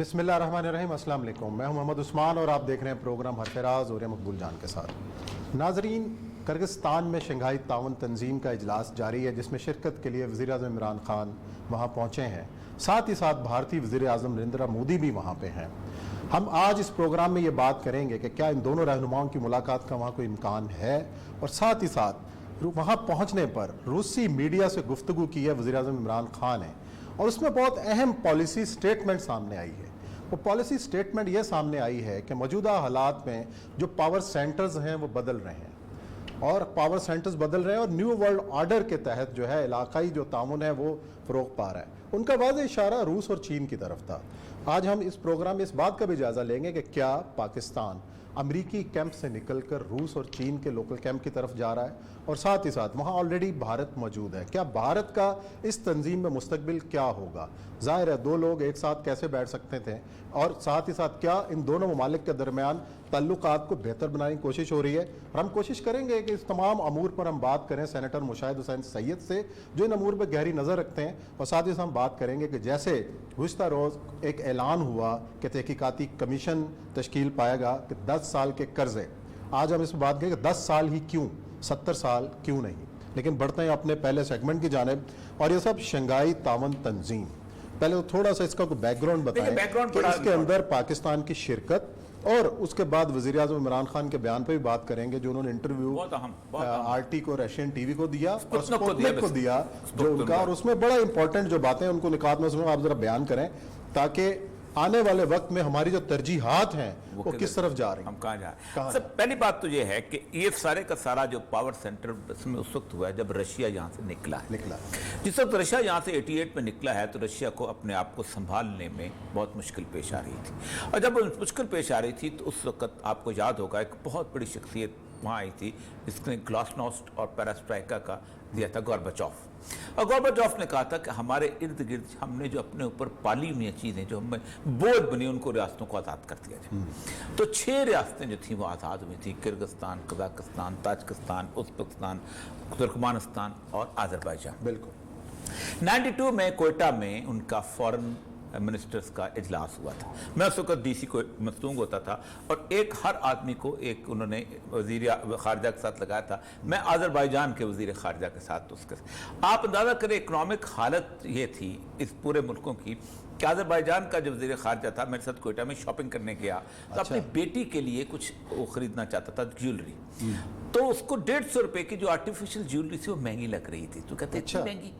बिस्मिल्लाहिर्रहमानिर्रहीम। अस्सलाम वालेकुम। मैं हूं मोहम्मद उस्मान और आप देख रहे हैं प्रोग्राम हरफराज और मकबूल जान के साथ। नाजरीन, किर्गिस्तान में शंघाई ताउन तंजीम का इजलास जारी है, जिसमें शिरकत के लिए वज़ीर आज़म इमरान खान वहां पहुंचे हैं। साथ ही साथ भारतीय वज़ीर आज़म नरेंद्र मोदी भी वहां पे हैं। हम आज इस प्रोग्राम में ये बात करेंगे कि क्या इन दोनों रहनुमाओं की मुलाकात का वहाँ कोई इम्कान है, और साथ ही साथ वहाँ पहुँचने पर रूसी मीडिया से गुफ्तगू की है वज़ीर आज़म इमरान खान ने, और उसमें बहुत अहम पॉलिसी स्टेटमेंट सामने आई है। वो पॉलिसी स्टेटमेंट ये सामने आई है कि मौजूदा हालात में जो पावर सेंटर्स हैं वो बदल रहे हैं, और पावर सेंटर्स बदल रहे हैं, और न्यू वर्ल्ड ऑर्डर के तहत जो है इलाकाई जो तामुन है वो फ़रोग़ पा रहा है। उनका वाज़ेह इशारा रूस और चीन की तरफ था। आज हम इस प्रोग्राम में इस बात का भी जायज़ा लेंगे कि क्या पाकिस्तान अमरीकी कैंप से निकलकर रूस और चीन के लोकल कैंप की तरफ जा रहा है, और साथ ही साथ वहाँ ऑलरेडी भारत मौजूद है। क्या भारत का इस तंजीम में मुस्तकबिल क्या होगा? ज़ाहिर है दो लोग एक साथ कैसे बैठ सकते थे, और साथ ही साथ क्या इन दोनों ममालिक के दरमियान ताल्लुकात को बेहतर बनाने की कोशिश हो रही है। और हम कोशिश करेंगे कि इस तमाम अमूर पर हम बात करें सेनेटर मुशाहिद हुसैन सैयद से, जो इन अमूर पर गहरी नज़र रखते हैं। और साथ ही साथ हम बात करेंगे कि जैसे गुज़श्ता रोज़ एक ऐलान हुआ कि तहकीकाती कमीशन तश्कील पाएगा कि 10 साल के कर्ज़े, आज हम इस पर बात करें कि 10 साल ही क्यों, 70 साल क्यों नहीं। लेकिन बढ़ते हैं अपने पहले सेगमेंट की जानिब, और ये सब शंघाई ताउन तंजीम। पहले तो थोड़ा सा इसका बैकग्राउंड बताएं कि इसके अंदर पाकिस्तान की शिरकत, और उसके बाद वज़ीर आज़म इमरान खान के बयान पर भी बात करेंगे जो उन्होंने इंटरव्यू आरटी को, रशियन टीवी को दिया और स्पुतनिक को दिया जो उनका, और उसमें बड़ा इंपॉर्टेंट जो बातें उनको निकात में आप जरा बयान करें, ताकि आने वाले वक्त में हमारी जो तरजीहात हैं वो किस तरफ जा रही हैं, हम कहाँ जा रहे हैं। सब पहली बात तो ये है कि ये सारे का सारा जो पावर सेंटर में उस वक्त हुआ है जब रशिया यहाँ से निकला। जिस वक्त रशिया यहाँ से 88 में निकला है, तो रशिया को अपने आप को संभालने में बहुत मुश्किल पेश आ रही थी, और जब मुश्किल पेश आ रही थी तो उस वक्त आपको याद होगा एक बहुत बड़ी शख्सियत वहाँ आई थी जिसने ग्लासनोस्ट और पेरेस्ट्राइका का दिया था, गोर्बाचोव। और गोर्बाचोव ने कहा था कि हमारे इर्द गिर्द हमने जो अपने ऊपर पाली हुई चीज़ें जो हमें बोझ बनी, उनको रियासतों को आज़ाद कर दिया जाए। तो 6 रियासतें जो थीं वो आज़ाद हुई थी, Kyrgyzstan, Kazakhstan, Tajikistan, Uzbekistan, Turkmenistan और आज़रबाईजान। बिल्कुल 92 में कोयटा में उनका फॉरेन मिनिस्टर्स का इजलास हुआ था। मैं उस वक्त डीसी को मसलूंग होता था, और एक हर आदमी को एक उन्होंने वज़ीर ख़ारजा के साथ लगाया था। मैं आज़रबाईजान के वज़ीर ख़ारजा के साथ उसके आप अंदाज़ा करें इकनॉमिक हालत ये थी इस पूरे मुल्कों की कि आज़रबाईजान का जो वज़ीर ख़ारजा था मेरे साथ कोयटा में शॉपिंग करने गया, तो अपनी बेटी के लिए कुछ वो ख़रीदना चाहता था, ज्वेलरी। तो उसको 150 रुपये की जो आर्टिफिशियल ज्वेलरी थी वो महंगी लग रही थी। तो कहते इतनी महंगी,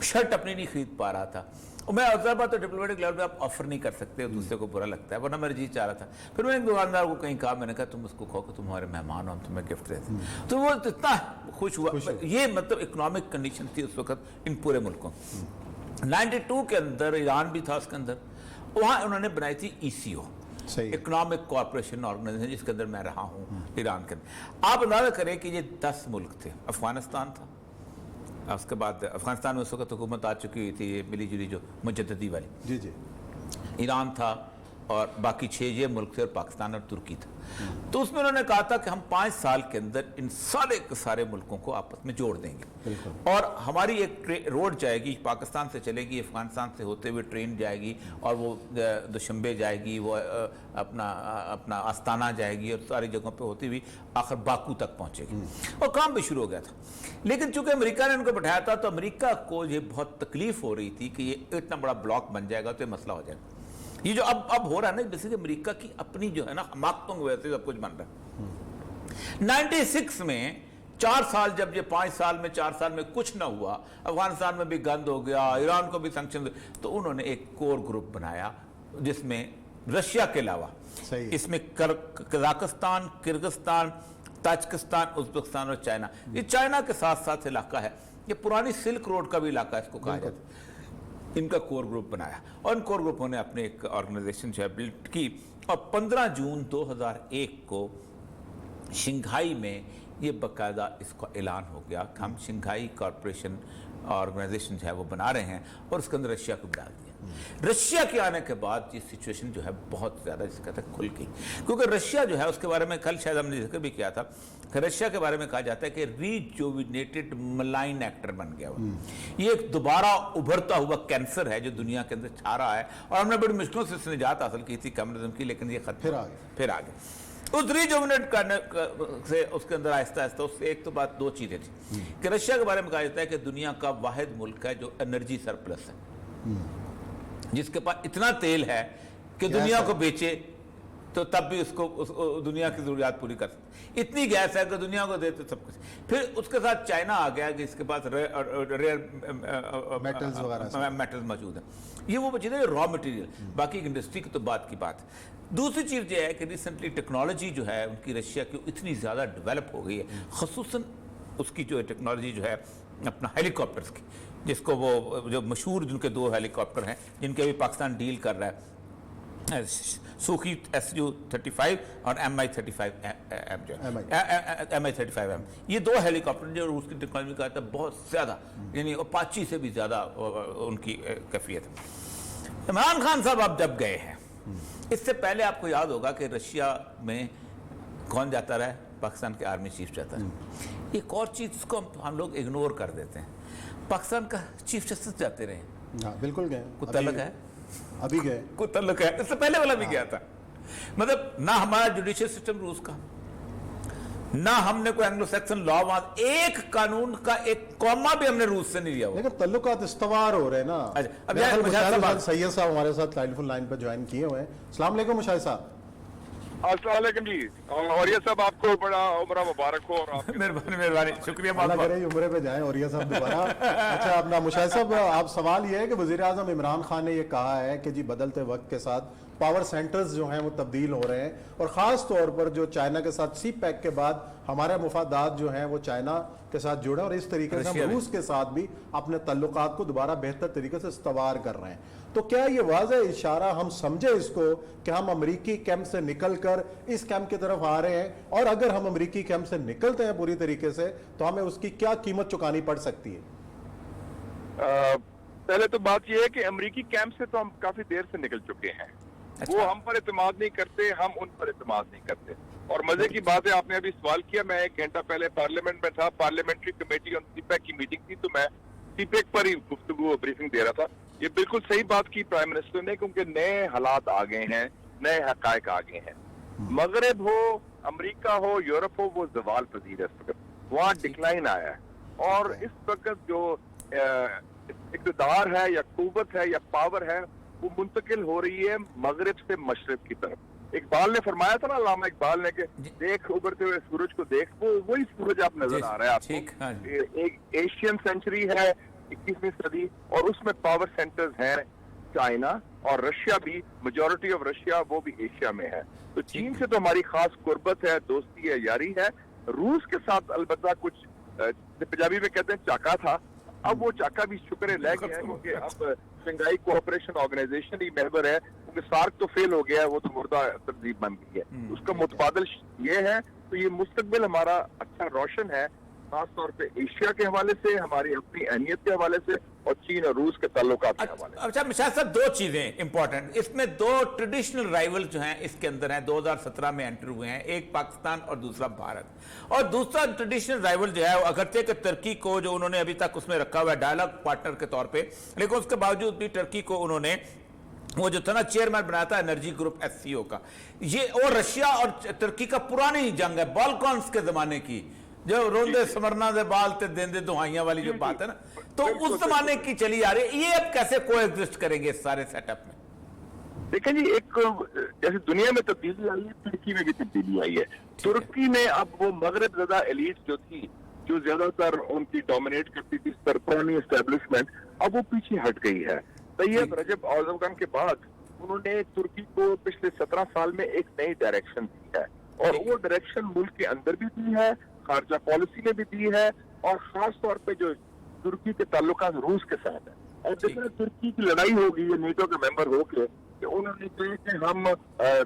शर्ट अपनी नहीं खरीद पा रहा था। और मैं अज़रबा तो डिप्लोमेटिक लेवल पे आप ऑफर नहीं कर सकते, दूसरे को बुरा लगता है, वरना मेरा जी चाह रहा था। फिर मैंने दुकानदार को कहीं कहा, मैंने कहा तुम उसको कहो कि तुम हमारे मेहमान हो, हम तुम्हें गिफ्ट देते हैं। तो वो इतना खुश हुआ। ये मतलब इकोनॉमिक कंडीशन थी उस वक्त इन पूरे मुल्कों। 92 के अंदर ईरान भी था, उसके अंदर वहाँ उन्होंने बनाई थी ECO, इकोनॉमिक कॉर्पोरेशन ऑर्गेनाइजेशन, जिसके अंदर मैं रहा हूँ ईरान के अंदर। आप अंदाजा करें कि ये 10 मुल्क थे। अफगानिस्तान था, उसके बाद अफगानिस्तान में उस वक्त हुकूमत आ चुकी हुई थी मिली जुली जो मुजद्ददी वाली। जी। ईरान था, और बाकी 6 ये मुल्क थे, और पाकिस्तान और तुर्की था। तो उसमें उन्होंने कहा था कि हम 5 साल के अंदर इन सारे के सारे मुल्कों को आपस में जोड़ देंगे, और हमारी एक रोड जाएगी, पाकिस्तान से चलेगी, अफगानिस्तान से होते हुए ट्रेन जाएगी, और वो दुशंबे जाएगी, वो अपना आस्ताना जाएगी, और सारी जगहों पे होती हुई आखिर बाकू तक पहुँचेगी। और काम भी शुरू हो गया था। लेकिन चूंकि अमेरिका ने उनको बैठाया था, तो अमेरिका को ये बहुत तकलीफ हो रही थी कि ये इतना बड़ा ब्लॉक बन जाएगा तो ये मसला हो जाएगा। ये जो अब हो रहा है ना, बेसिकली अमेरिका की अपनी जो है ना हमाकतों की वजह से सब कुछ बन रहा है। 96 में 4 साल, जब ये 5 साल में 4 साल में कुछ ना हुआ, अफगानिस्तान में भी गंद हो गया, ईरान को भी सैंक्शन, तो उन्होंने एक कोर ग्रुप बनाया जिसमें रशिया के अलावा इसमें कजाकिस्तान, किर्गिस्तान, ताजिकिस्तान, उज़्बेकिस्तान और चाइना, ये चाइना के साथ साथ इलाका है, ये पुरानी सिल्क रोड का भी इलाका इसको कहा जाता है। इनका कोर ग्रुप बनाया, और इन कोर ग्रुपों ने अपने एक ऑर्गेनाइजेशन जो है बिल्ड की, और 15 जून 2001 को शंघाई में ये बाकायदा इसका ऐलान हो गया कि हम शंघाई कॉरपोरेशन ऑर्गेनाइजेशन जो है वो बना रहे हैं, और उसके अंदर रशिया को डाल दिया। रशिया के आने के बाद ये सिचुएशन जो है बहुत ज़्यादा जिसे कहते हैं खुल गई, क्योंकि रशिया जो है उसके बारे में कल शायद हमने जिक्र भी किया था कि रशिया के बारे में कहा जाता है कि रीजुविनेटेड मलाइन एक्टर बन गया हुआ। ये एक दोबारा उभरता हुआ कैंसर है जो दुनिया के अंदर छा रहा है, और हमने बड़ी मुश्किलों से इससे निजात हासिल की थी कम्युनिज्म की, लेकिन ये खत्म फिर आ गया। उस रीजुविनेट करने से उसके अंदर आहिस्ता आहिस्ता उससे एक तो बात, दो चीज़ें थी कि रशिया के बारे में कहा जाता है कि दुनिया का वाहिद मुल्क है जो एनर्जी सरप्लस है, जिसके पास इतना तेल है कि दुनिया को बेचे तो तब भी उसको दुनिया की जरूरियात पूरी कर सकते, इतनी गैस है कि दुनिया को देते सब कुछ। फिर उसके साथ चाइना आ गया कि इसके पास रेयर मेटल्स मौजूद हैं, ये वो चीज़ है रॉ मटेरियल। बाकी इंडस्ट्री की तो बात की बात। दूसरी चीज़ ये है कि रिसेंटली टेक्नोलॉजी जो है उनकी रशिया की इतनी ज़्यादा डेवलप हो गई है, खसूसन उसकी जो टेक्नोलॉजी जो है अपना हेलीकॉप्टर्स की, जिसको वो जो मशहूर जिनके 2 हेलीकॉप्टर हैं जिनके अभी पाकिस्तान डील कर रहा है, सूखी SU-35 और MI-35M जो MI-35M, ये 2 हेलीकॉप्टर जो रूस की टेक्नोलॉजी का है बहुत ज़्यादा, यानी अपाची से भी ज़्यादा उनकी कैफियत है। इमरान खान साहब आप जब गए हैं, इससे पहले आपको याद होगा कि रशिया में कौन जाता रहा है? पाकिस्तान के आर्मी चीफ जाता है। एक और चीज़ जिसको हम लोग इग्नोर कर देते हैं, पाकिस्तान का चीफ जस्टिस जाते रहे। हाँ बिल्कुल गए, कुछ तल्लक है, अभी गए, कुछ तल्लक है, इससे पहले वाला भी गया था। मतलब ना हमारा जुडिशियल सिस्टम रूस का, ना हमने कोई एंग्लो सैक्सन लॉ, वहां एक कानून का एक कॉमा भी हमने रूस से नहीं लिया हुआ। लेकिन तल्लुकात इस्तवार हो रहे हैं ना। अब सैयद साहब हमारे साथ टेलीफोन लाइन पर ज्वाइन किए हुए हैं। अस्सलाम वालेकुम मुशाहिद साहब। अस्सलाम वालेकुम जी, और ये सब आपको बड़ा उम्र मुबारक हो। और मेहरबानी, शुक्रिया। अल्लाह करे उम्र पे जाएं और ये सब दोबारा। अच्छा अपना मुशाहिद साहब, आप सवाल ये है कि वज़ीर आज़म इमरान खान ने ये कहा है कि जी बदलते वक्त के साथ पावर सेंटर्स जो हैं वो तब्दील हो रहे हैं, और ख़ास तौर पर जो चाइना के साथ CPEC के बाद हमारे मुफादात जो हैं वो चाइना के साथ जुड़े, और इस तरीके से हम रूस के साथ भी अपने तल्लुकात को दोबारा बेहतर तरीके से इस्तवार कर रहे हैं। तो क्या ये वाज़ेह इशारा हम समझे इसको कि हम अमरीकी कैंप से निकल कर इस कैंप की तरफ आ रहे हैं, और अगर हम अमरीकी कैंप से निकलते हैं पूरी तरीके से तो हमें उसकी क्या कीमत चुकानी पड़ सकती है? पहले तो बात यह है कि अमरीकी कैंप से तो हम काफी देर से निकल चुके हैं। अच्छा। वो हम पर एतमाद नहीं करते, हम उन पर एतमाद नहीं करते। और मजे की बात है, आपने अभी सवाल किया, मैं 1 घंटा पहले पार्लियामेंट में था, पार्लियामेंट्री कमेटी ऑन CPEC की मीटिंग थी, तो मैं CPEC पर ही गुफ्तगू ब्रीफिंग दे रहा था। ये बिल्कुल सही बात की प्राइम मिनिस्टर ने, क्योंकि नए हालात आ गए हैं, नए हकायक आ गए हैं। मगरब हो, अमेरिका हो, यूरोप हो, वो जवाल पजीर है इस वक्त, वहाँ डिक्लाइन आया है। और इस वक्त जो इक़्तिदार है या कुव्वत है या पावर है, वो मुंतकिल हो रही है मगरब से मशरक की तरफ। इकबाल ने फरमाया था ना, अल्लामा इकबाल ने, कि देख उभरते हुए सूरज को देख, वो वही सूरज आप नजर आ रहा है आपको। एक एशियन सेंचुरी है 21वीं सदी, और उसमें पावर सेंटर्स हैं चाइना और रशिया भी, मेजॉरिटी ऑफ रशिया वो भी एशिया में है। तो चीन से तो हमारी खास कुर्बत है, दोस्ती है, यारी है। रूस के साथ अलबत्ता कुछ पंजाबी में कहते हैं चाका था, अब वो चाका भी शुक्र लग गया है, क्योंकि अब शंघाई कोऑपरेशन ऑर्गेनाइजेशन ही मेंबर है, क्योंकि सार्क तो फेल हो गया है, वो तो मुर्दा तंजीम बन गई है। उसका मुतबादल ये है, तो ये मुस्तकबिल हमारा अच्छा रोशन है, खास तौर पे एशिया के हवाले से, हमारी अपनी अहमियत के हवाले से, और चीन और रूस के ताल्लुकात के हवाले से। अच्छा मुशाहिद साहब, 2 चीजें इंपॉर्टेंट इसमें, 2 ट्रेडिशनल राइवल जो हैं इसके अंदर हैं, 2017 में एंटर हुए हैं, एक पाकिस्तान और दूसरा भारत। और दूसरा ट्रेडिशनल राइवल जो है, अगरचे कि तुर्की को जो उन्होंने अभी तक उसमें रखा हुआ है डायलॉग पार्टनर के तौर पर, लेकिन उसके बावजूद भी तुर्की को उन्होंने वो जो था ना चेयरमैन बनाया था एनर्जी ग्रुप SCO का, ये और रशिया और तुर्की का पुरानी जंग है, बाल्कॉन्स के जमाने की, जो रोंदे समरना दे बाल ते देंदे दुहाइयां वाली जो बात है ना, तो उस जमाने की चली आ रही है। ये अब कैसे कोएग्जिस्ट करेंगे इस सारे सेटअप में? देखें जी, एक जैसे दुनिया में तब्दीली आई है, तुर्की में भी तब्दीली आई है। तुर्की में अब वो मगरब ज़दा एलीट जो थी, जो ज्यादातर उनकी डोमिनेट करती थी पुरानी एस्टेब्लिशमेंट, अब वो पीछे हट गई है। तैयब रजब एर्दोगान के बाद उन्होंने तुर्की को पिछले 17 साल में एक नई डायरेक्शन दी है, और वो डायरेक्शन मुल्क के अंदर भी दी है, खारजा पॉलिसी में भी दी है, और खास तौर पे जो तुर्की के ताल्लुकात रूस के साथ है, اور جس طرح ترکی کی لڑائی ہوگی یہ نیٹو کا ممبر ہو کے کہ انہوں نے کہا کہ ہم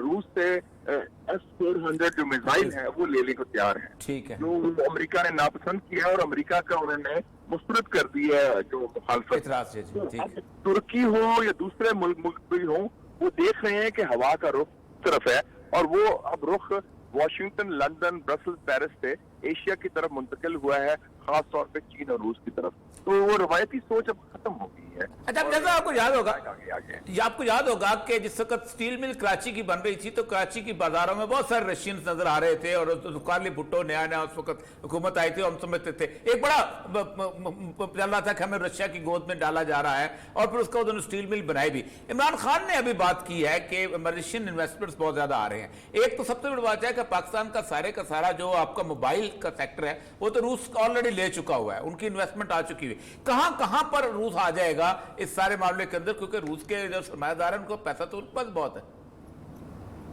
روس سے S-400 جو میزائل ہیں وہ لینے کو تیار ہیں، ٹھیک ہے، جو امریکہ نے ناپسند کیا اور امریکہ کا انہوں نے مسترد کر دیا جو مخالفت. اعتراض سے تو ٹھیک اب ہے، ترکی ہو یا دوسرے ملک بھی ہوں وہ دیکھ رہے ہیں کہ ہوا کا رخ طرف ہے اور وہ اب رخ واشنگٹن، لندن، برسل، پیرس سے ایشیا کی طرف منتقل ہوا ہے، خاص طور پہ چین اور روس کی طرف. تو وہ روایتی سوچ اب ختم ہو گئی ہے. اچھا جیسا آپ کو یاد ہوگا آگے. یہ آپ کو یاد ہوگا کہ جس وقت سٹیل مل کراچی کی بن رہی تھی تو کراچی کی بازاروں میں بہت سارے رشینز نظر آ رہے تھے اور کارلی بھٹو نیا اس وقت حکومت آئی تھی اور ہم سمجھتے تھے ایک بڑا چل رہا تھا کہ ہمیں رشیا کی گود میں ڈالا جا رہا ہے اور پھر اس کا انہوں نے سٹیل مل بنائی بھی. عمران خان نے ابھی بات کی ہے کہ ملیشین انویسٹمنٹس بہت زیادہ آ رہے ہیں. ایک تو سب سے بڑی بات ہے کہ پاکستان کا سارا جو آپ کا موبائل کا سیکٹر ہے وہ تو روس آلریڈی لے چکا ہوا ہے، ان کی انویسٹمنٹ آ چکی ہوئی. کہاں پر روس آ جائے گا اس سارے معاملے کے اندر، کیونکہ روس کے جو سرمایہ دار ہیں ان کو پیسہ تو ان کے پاس بہت ہے.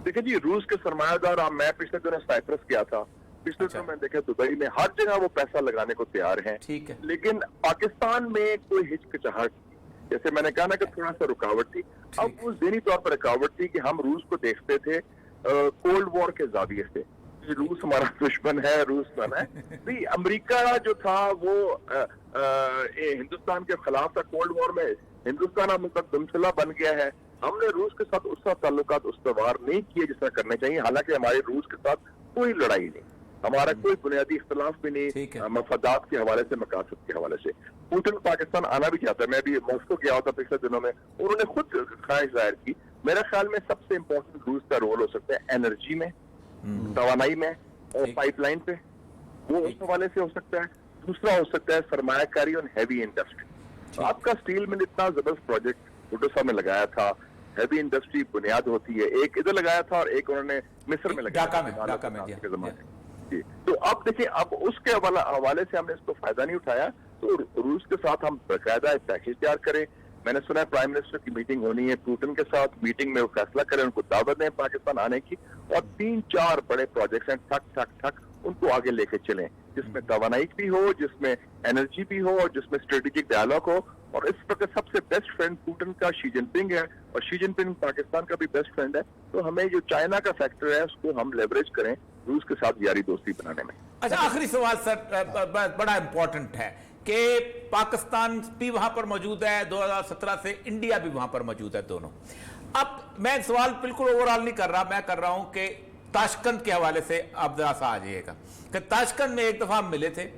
دیکھیں جی روس کے سرمایہ دار، میں پچھلے دنوں سائپرس گیا تھا، پچھلے دنوں میں دیکھا دبئی میں، ہر جگہ وہ پیسہ لگانے کو تیار ہیں. ٹھیک ہے، لیکن پاکستان میں کوئی ہچکچاہٹ، جیسے میں نے کہا نا کہ تھوڑا سا رکاوٹ تھی. اب وہ ذہنی طور پر رکاوٹ تھی کہ ہم روس کو دیکھتے تھے کولڈ وار کے زاویے سے، روس ہمارا دشمن ہے، روس بنا ہے. بھی امریکہ جو تھا وہ ہندوستان کے خلاف تھا کولڈ وار میں. ہندوستان اب تک دمسلہ بن گیا ہے. ہم نے روس کے ساتھ اس طرح تعلقات استوار نہیں کیے جس طرح کرنے چاہیے، حالانکہ ہماری روس کے ساتھ کوئی لڑائی نہیں، ہمارا کوئی بنیادی اختلاف بھی نہیں مفادات کے حوالے سے، مقاصد کے حوالے سے. پوٹن پاکستان آنا بھی چاہتا ہے. میں بھی ماسکو گیا ہوتا پچھلے دنوں میں، انہوں نے خود خواہش ظاہر کی. میرے خیال میں سب سے امپورٹنٹ روس کا رول ہو سکتا ہے انرجی میں، توانائی میں اور پائپ لائن پہ، وہ اس حوالے سے ہو سکتا ہے. دوسرا ہو سکتا ہے سرمایہ کاری اور ہیوی انڈسٹری. آپ کا اسٹیل میں اتنا زبردست پروجیکٹ بھٹو صاحب نے لگایا تھا، ہیوی انڈسٹری بنیاد ہوتی ہے، ایک ادھر لگایا تھا اور ایک انہوں نے مصر میں لگایا تھا. تو اب دیکھیں اب اس کے حوالے سے ہم نے اس کو فائدہ نہیں اٹھایا. تو روس کے ساتھ ہم باقاعدہ ایک پیکیج تیار کریں. میں نے سنا ہے پرائم منسٹر کی میٹنگ ہونی ہے پوٹن کے ساتھ، میٹنگ میں وہ فیصلہ کریں، ان کو دعوت دیں پاکستان آنے کی، اور 3-4 بڑے پروجیکٹس ہیں ٹھک ان کو آگے لے کے چلیں، جس میں توانائی بھی ہو، جس میں انرجی بھی ہو اور جس میں اسٹریٹجک ڈائلاگ ہو. اور اس وقت سب سے بیسٹ فرینڈ پوٹن کا شی جن پنگ ہے اور شی جن پنگ پاکستان کا بھی بیسٹ فرینڈ ہے. تو ہمیں جو چائنا کا فیکٹر ہے اس کو ہم لیوریج کریں روس کے ساتھ یاری دوستی بنانے میں. اچھا آخری سوال سر بڑا امپورٹنٹ ہے کہ پاکستان بھی وہاں پر موجود ہے، 2017 سے انڈیا بھی وہاں پر موجود ہے دونوں. اب میں سوال بالکل اوورال نہیں کر رہا، میں کر رہا ہوں کہ تاشکند کے حوالے سے آپ ذرا سا آ جائیے گا کہ تاشکند میں ایک دفعہ ہم ملے تھے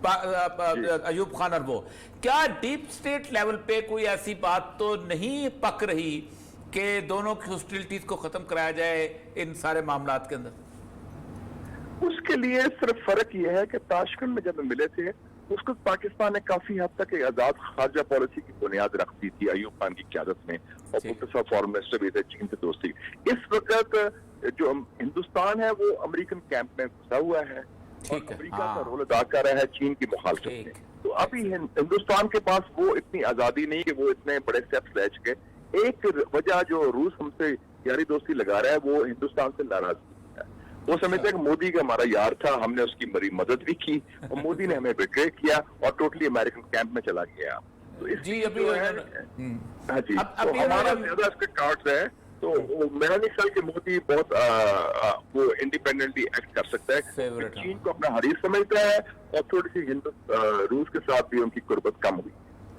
ایوب خان اور وہ، کیا ڈیپ سٹیٹ لیول پہ کوئی ایسی بات تو نہیں پک رہی کہ دونوں کی ہاسٹیلٹیز کو ختم کرایا جائے ان سارے معاملات کے اندر؟ اس کے لیے صرف فرق یہ ہے کہ تاشکند میں جب ہم ملے تھے اس کو پاکستان نے کافی حد تک ایک آزاد خارجہ پالیسی کی بنیاد رکھتی تھی ایوب خان کی قیادت میں، اور بھٹو صاحب فارن منسٹر بھی تھے، چین سے دوستی. اس وقت جو ہندوستان ہے وہ امریکن کیمپ میں گھسا ہوا ہے اور امریکہ کا رول ادا کر رہا ہے چین کی مخالفت میں. تو ابھی ہندوستان کے پاس وہ اتنی آزادی نہیں کہ وہ اتنے بڑے اسٹیپس لے چکے. ایک وجہ جو روس ہم سے یاری دوستی لگا رہا ہے وہ ہندوستان سے ناراض ہے. وہ سمجھتے ہیں کہ مودی کا ہمارا یار تھا، ہم نے اس کی بڑی مدد بھی کی اور مودی نے ہمیں بیٹرے کیا اور ٹوٹلی امریکن کیمپ میں چلا گیا. تو اس جی ابھی ہاں جی تو ہمارا زیادہ اس کے کارڈز ہے. تو میرا نہیں خیال کہ مودی بہت وہ انڈیپینڈنٹلی ایکٹ کر سکتا ہے. چین کو اپنا حریف سمجھتا ہے اور تھوڑی سی روس کے ساتھ بھی ان کی قربت کم ہوئی.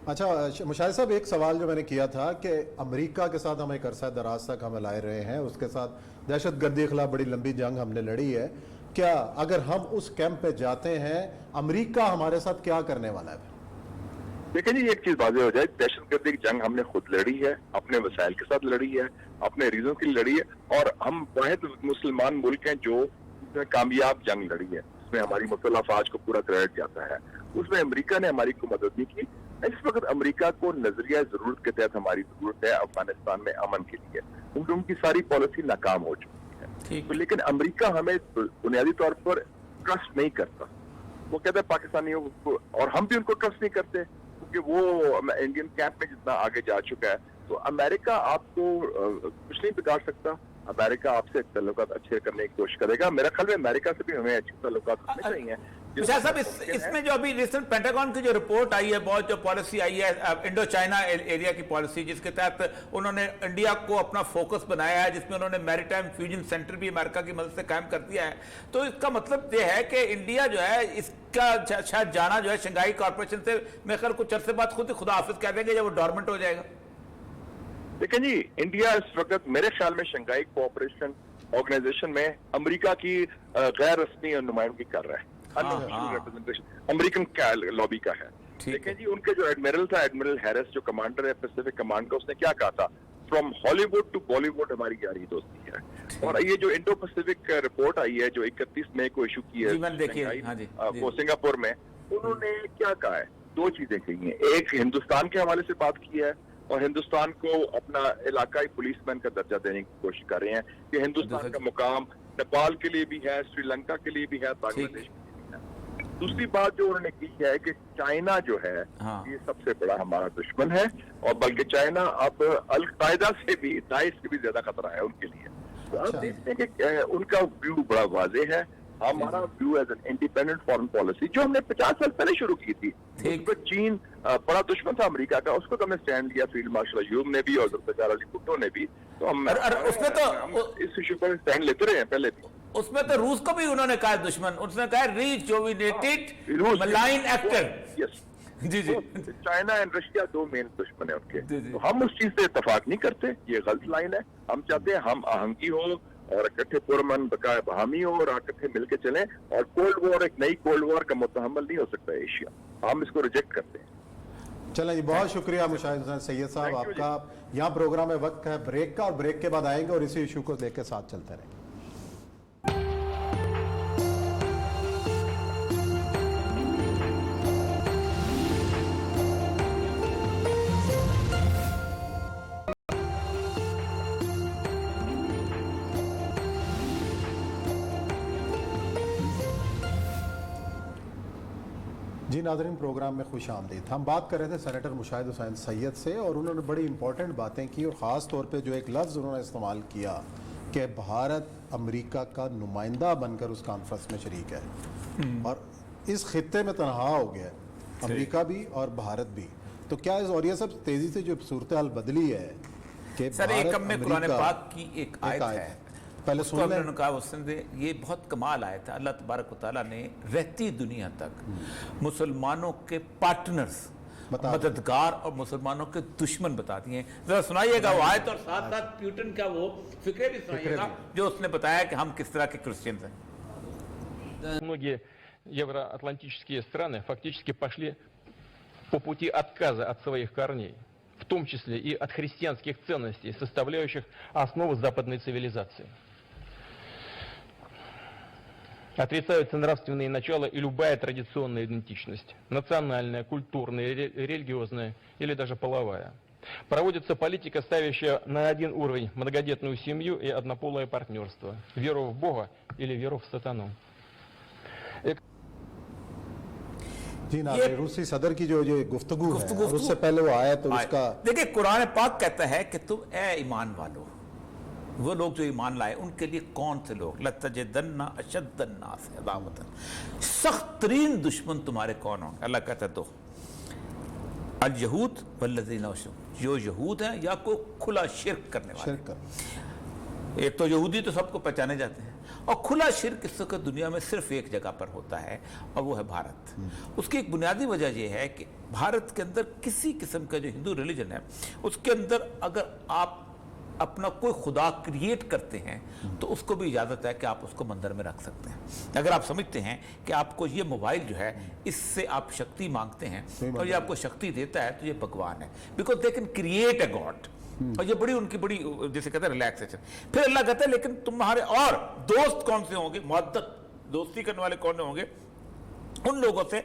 اچھا مشاہد صاحب، ایک سوال جو میں نے کیا تھا کہ امریکہ کے ساتھ ہم ایک عرصہ دراز تک ہم لائے رہے ہیں، اس کے ساتھ دہشت گردی کے خلاف بڑی لمبی جنگ ہم نے لڑی ہے. کیا اگر ہم اس کیمپ پہ جاتے ہیں امریکہ ہمارے ساتھ کیا کرنے والا ہے؟ دیکھیں جی ایک چیز واضح ہو جائے، دہشت گردی کی جنگ ہم نے خود لڑی ہے، اپنے وسائل کے ساتھ لڑی ہے، اپنے ریزن کے لیے لڑی ہے، اور ہم واحد مسلمان ملک ہیں جو کامیاب جنگ لڑی ہے. اس میں ہماری مسلح افواج کو پورا کریڈٹ جاتا ہے. اس میں امریکہ نے ہماری کو مدد نہیں کی. اس وقت امریکہ کو نظریہ ضرورت کے تحت ہماری ضرورت ہے افغانستان میں امن کے لیے، کیونکہ ان کی ساری پالیسی ناکام ہو چکی ہے. لیکن امریکہ ہمیں بنیادی طور پر ٹرسٹ نہیں کرتا. وہ کہتا ہے پاکستانیوں کو، اور ہم بھی ان کو ٹرسٹ نہیں کرتے کیونکہ وہ انڈین کیمپ میں جتنا آگے جا چکا ہے. تو امریکہ آپ کو کچھ نہیں بگاڑ سکتا. امریکہ آپ سے تعلقات اچھے کرنے کی کوشش کرے گا. میرا خیال ہے امریکہ سے بھی ہمیں اچھے تعلقات رکھنے چاہیے शाह साहब इसमें जो अभी रिसेंट पेंटागन की जो रिपोर्ट आई है, बहुत जो पॉलिसी आई है इंडो चाइना एरिया की पॉलिसी, जिसके तहत उन्होंने इंडिया को अपना फोकस बनाया है, जिसमें उन्होंने मैरीटाइम फ्यूजन सेंटर भी अमेरिका की मदद से कायम कर दिया है, तो इसका मतलब ये है कि इंडिया जो है इसका शायद जाना जो है शंघाई कॉर्पोरेशन से मेरे ख्याल कुछ अरसे बाद खुद ही खुदा हाफिज कह देंगे जब वो डोरमेंट हो जाएगा। लेकिन जी इंडिया इस वक्त मेरे ख्याल में शंघाई कोऑपरेशन ऑर्गेनाइजेशन में अमेरिका की गैर रस्मी नुमाइंदगी कर रहा है, रिप्रेजेंटेशन अमेरिकन लॉबी का है। लेकिन जी उनके जो एडमिरल था, एडमिरल हैरिस, जो कमांडर है पैसिफिक कमांड का, उसने क्या कहा था, फ्रॉम हॉलीवुड टू बॉलीवुड हमारी यारी दोस्ती है। और ये जो इंडो पैसिफिक रिपोर्ट आई है जो 31 मई को इशू की है वो सिंगापुर में, उन्होंने क्या कहा है, दो चीजें कही हैं। एक, हिंदुस्तान के हवाले से बात की है और हिंदुस्तान को अपना इलाकाई पुलिसमैन का दर्जा देने की कोशिश कर रहे हैं कि हिंदुस्तान का मुकाम नेपाल के लिए भी है, श्रीलंका के लिए भी है, बांग्लादेश के लिए भी है। दूसरी बात जो उन्होंने की है कि चाइना जो है ये सबसे बड़ा हमारा दुश्मन है, और बल्कि चाइना अब अल कायदा से भी, दाइश से भी ज्यादा खतरा है उनके लिए। तो आप देखते हैं कि उनका व्यू बड़ा वाज़ेह है। हमारा view as an independent foreign policy जो हमने 50 साल पहले शुरू की थी, उसको चीन बड़ा दुश्मन था अमेरिका का, उसको तो हमने स्टैंड लिया, फील्ड मार्शल अयूब ने भी और जुल्फिकार अली भुट्टो ने भी, तो हम उसमें तो इस इशू पर स्टैंड लेते रहे हैं पहले भी। उसमें तो रूस को भी उन्होंने कहा दुश्मन, उसने कहा रिजुविनेटेड मलाइन एक्टर। यस जी जी, चाइना एंड रशिया दो मेन दुश्मन है उनके। तो हम उस चीज से इत्तेफाक नहीं करते, ये गलत लाइन है। हम चाहते हैं हम आहंगी हो और इकट्ठे पुरमन बकाया बहामी हो और इकट्ठे मिलके चलें, और कोल्ड वॉर, एक नई कोल्ड वॉर का मुतहम्मल नहीं हो सकता एशिया, हम इसको रिजेक्ट करते हैं। चलें जी, बहुत शुक्रिया मुशाहिद हुसैन सैयद साहब आपका। यहाँ प्रोग्राम में वक्त है ब्रेक का, और ब्रेक के बाद आएंगे और इसी इशू को लेकर साथ चलते रहेंगे। जी नाज़रीन, प्रोग्राम में खुश आमदीद। हम बात कर रहे थे सेनेटर मुशाहिद हुसैन सैयद से, और उन्होंने बड़ी इंपॉर्टेंट बातें की, और ख़ास तौर पे जो एक लफ्ज़ उन्होंने इस्तेमाल किया कि भारत अमेरिका का नुमाइंदा बनकर उस कॉन्फ्रेंस में शरीक है और इस खित्ते में तनहा हो गया है, अमेरिका भी और भारत भी। तो क्या इस, और ये सब तेज़ी से जो सूरत हाल बदली है कि सर एक में कुरान पाक की एक आयत है, पहले सुन लें। कहा उसने ये बहुत कमाल आया था, अल्लाह तबारक व तआला ने रहती दुनिया तक मुसलमानों के पार्टनर्स, मददगार और मुसलमानों के दुश्मन बता दिए। जरा सुनाइएगा वो आयत, और साथ साथ प्यूटन का वो फिक्रे भी सुनाइएगा जो उसने बताया कि हम किस तरह के क्रिश्चियंस हैं। Многие евроатлантические страны фактически пошли по пути отказа от своих корней, в том числе и от христианских ценностей, составляющих основу западной цивилизации. Отрицаются нравственные начала и любая традиционная идентичность, национальная, культурная, религиозная или даже половая. Проводится политика, ставящая на один уровень многодетную семью и однополое партнерство, веру в Бога или веру в сатану. जी ना, रूसी सदर की जो गुफ्तगू है, और उससे पहले वो आया तो उसका देखिए, कुरान पाक कहता है कि तुम ए ईमान वालो, वो लोग जो ईमान लाए उनके लिए कौन से लोग, लतजदन्ना अशद्दन्नास अदावतन, सख्त तरीन दुश्मन तुम्हारे कौन होंगे। अल्लाह कहता है दो, अल यहूद वल्लज़ीना अशरकू, जो यहूद हैं या को खुला शिर्क करने वाले। एक तो यहूदी तो सबको पहचाने जाते हैं, और खुला शिर्क इस वक्त दुनिया में सिर्फ एक जगह पर होता है, और वो है भारत। उसकी एक बुनियादी वजह यह है कि भारत के अंदर किसी किस्म का जो हिंदू रिलीजन है, उसके अंदर अगर आप अपना कोई खुदा क्रिएट करते हैं तो उसको भी इजाज़त है कि आप उसको मंदिर में रख सकते हैं। अगर आप समझते हैं कि आपको ये मोबाइल जो है इससे आप शक्ति मांगते हैं और ये आपको शक्ति देता है, तो ये भगवान है, because they can create a God. और ये बड़ी उनकी बड़ी जैसे कहते हैं रिलैक्सेशन। फिर अल्लाह कहता है लेकिन तुम्हारे और दोस्त कौन से होंगे, मुअद्दत दोस्ती करने वाले कौन होंगे, उन लोगों से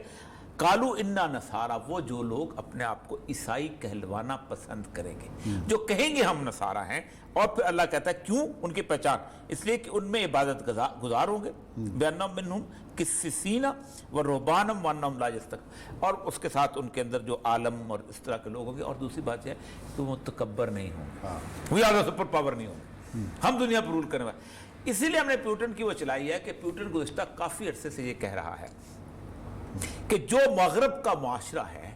कालू इन्ना नसारा, वो जो लोग अपने आप को ईसाई कहलवाना पसंद करेंगे, जो कहेंगे हम नसारा हैं। और फिर अल्लाह कहता है क्यों, उनकी पहचान इसलिए कि उनमें इबादत गुजार होंगे, बेन्नम मिन्हुम किस्सीना व रुहबानम व अन्नहुम ला यस्तक, और उसके साथ उनके अंदर जो आलम और इस तरह के लोग होंगे। और दूसरी बात है कि वो मुतकब्बर नहीं होंगे, we are the super power नहीं होंगे, हम दुनिया पर रूल करने वाले। इसीलिए हमने प्यूटन की वो चलाई है कि प्यूटन गुज़िश्ता काफ़ी अरसे से ये कह रहा है کہ جو مغرب کا معاشرہ ہے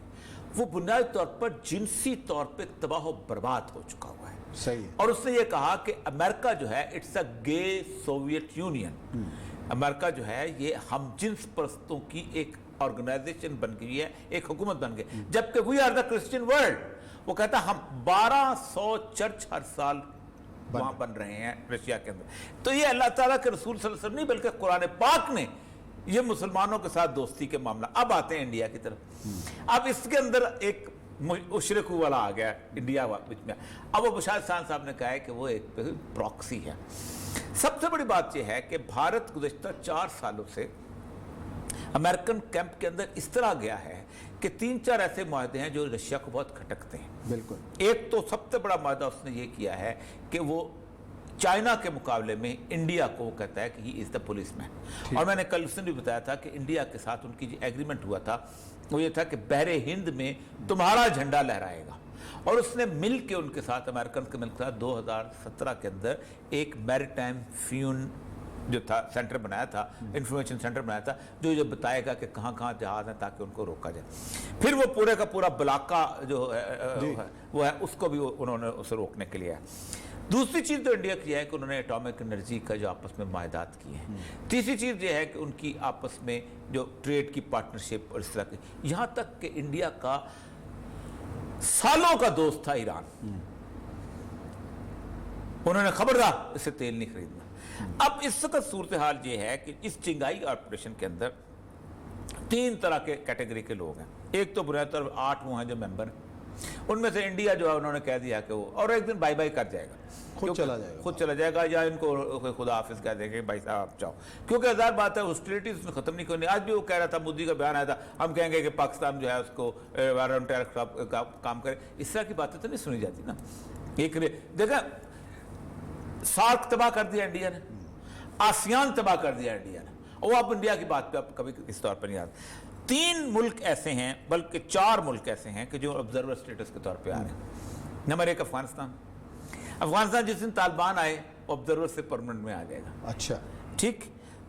وہ بنیادی طور پر جنسی طور پہ تباہ و برباد ہو چکا ہوا ہے. صحیح. اور اس نے یہ کہا کہ امریکہ جو ہے اٹس اے گے سوویت یونین. امریکہ جو ہے یہ ہم جنس پرستوں کی ایک آرگنائزیشن بن گئی ہے, ایک حکومت بن گئی, جبکہ we are the Christian world. وہ کہتا ہے ہم 1200 چرچ ہر سال وہاں بن رہے ہیں رشیا کے اندر. تو یہ اللہ تعالیٰ کے رسول صلی اللہ علیہ وسلم نہیں بلکہ قرآن پاک نے یہ مسلمانوں کے ساتھ دوستی کے معاملہ. اب آتے ہیں انڈیا کی طرف. اب اس کے اندر ایک اشرکو والا آ گیا انڈیا بچ میں. اب وہ بشار خان صاحب نے کہا ہے کہ وہ ایک پراکسی ہے. سب سے بڑی بات یہ ہے کہ بھارت گزشتہ 4 سالوں سے امریکن کیمپ کے اندر اس طرح گیا ہے کہ 3-4 ایسے معاہدے ہیں جو رشیا کو بہت کھٹکتے ہیں. بالکل. ایک تو سب سے بڑا معاہدہ اس نے یہ کیا ہے کہ وہ چائنا کے مقابلے میں انڈیا کو وہ کہتا ہے کہ ہی از دا پولیس مین. اور میں نے کل اس نے بھی بتایا تھا کہ انڈیا کے ساتھ ان کی جو ایگریمنٹ ہوا تھا وہ یہ تھا کہ بحر ہند میں تمہارا جھنڈا لہرائے گا. اور اس نے مل کے ان کے ساتھ امریکن کے مل کے ساتھ 2017 کے اندر ایک میریٹائم فیون جو تھا سینٹر بنایا تھا, انفارمیشن سینٹر بنایا تھا, جو یہ بتائے گا کہ کہاں کہاں جہاز ہیں تاکہ ان کو روکا جائے. پھر وہ پورے کا پورا بلاکا جو وہ ہے اس کو بھی انہوں نے اسے روکنے کے لیے ہے. دوسری چیز تو انڈیا کی ہے کہ انہوں نے ایٹامک انرجی کا جو آپس میں معاہدات کیے ہیں. تیسری چیز یہ ہے کہ ان کی آپس میں جو ٹریڈ کی پارٹنرشپ اور اس طرح کی, یہاں تک کہ انڈیا کا سالوں کا دوست تھا ایران, انہوں نے خبردار اسے تیل نہیں خریدنا. اب اس وقت صورتحال یہ ہے کہ اس چنگائی آپریشن کے اندر 3 طرح کے کیٹیگری کے لوگ ہیں. ایک تو بنیادی طور پر 8 وہ ہیں جو ممبر ہیں, ان میں سے انڈیا جو ہے انہوں نے کہہ دیا کہ وہ اور ایک دن بائی بائی کر جائے گا, خود چلا جائے گا, یا ان کو خدا حافظ کہہ دیں گے بھائی صاحب آپ جاؤ. کیونکہ ہزار بات ہے ہاسٹیلٹی اس میں ختم نہیں کرنی. آج بھی وہ کہہ رہا تھا, مودی کا بیان آیا تھا, ہم کہیں گے کہ پاکستان جو ہے اس کو کام کرے. اس طرح کی باتیں تو نہیں سنی جاتی نا. ایک دیکھیں سارک تباہ کر دیا انڈیا نے, آسیان تباہ کر دیا انڈیا نے, اور وہ اب انڈیا کی بات پہ اب کبھی اس طور پر نہیں آتا. 3 ملک ایسے ہیں بلکہ 4 ملک ایسے ہیں کہ جو آبزرور اسٹیٹس کے طور پہ آ رہے ہیں. نمبر 1 افغانستان. افغانستان جس دن طالبان آئے وہ آبزرور سے پرمننٹ میں آ جائے گا. اچھا ٹھیک.